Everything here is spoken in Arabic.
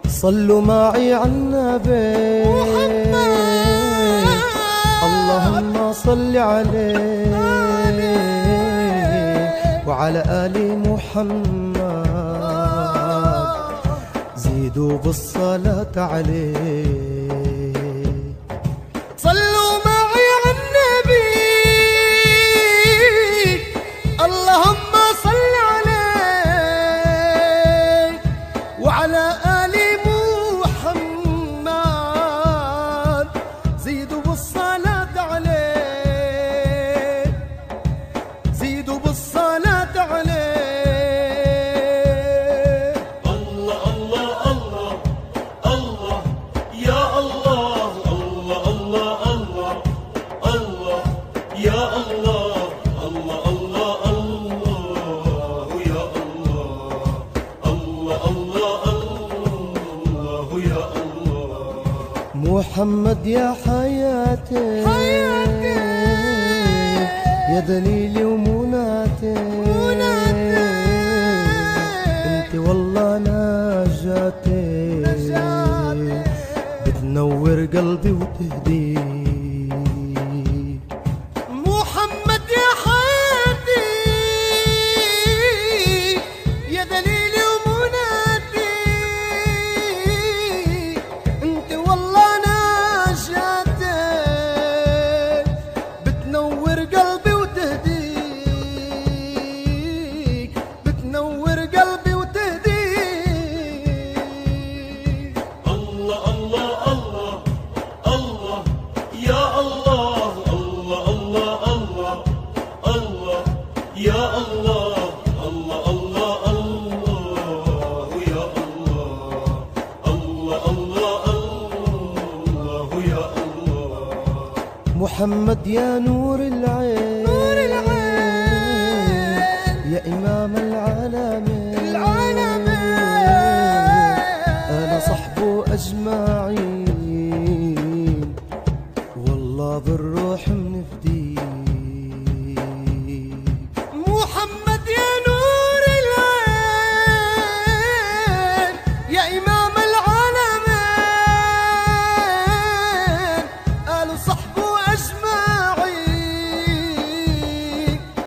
صلوا معي على النبي اللهم صل عليه وعلى آل محمد زيدوا بالصلاة عليه. صلوا معي على النبي اللهم صل عليه وعلى آل محمد زيدوا بالصلاة عليه زيدوا بالصلاة عليه. الله الله الله الله يا الله الله الله الله الله يا الله الله الله الله يا الله الله الله الله يا الله. محمد يا حياتي يا دليلي ومناتي انت والله نجاتي بتنور قلبي وتهديه. محمد يا حياتي يا دليلي ومناتي انت والله نجاتي بتنور قلبي وتهديك بتنور قلبي وتهديك. الله الله الله الله يا الله الله الله الله الله يا الله الله الله الله يا الله الله الله الله يا الله. محمد يا نور العين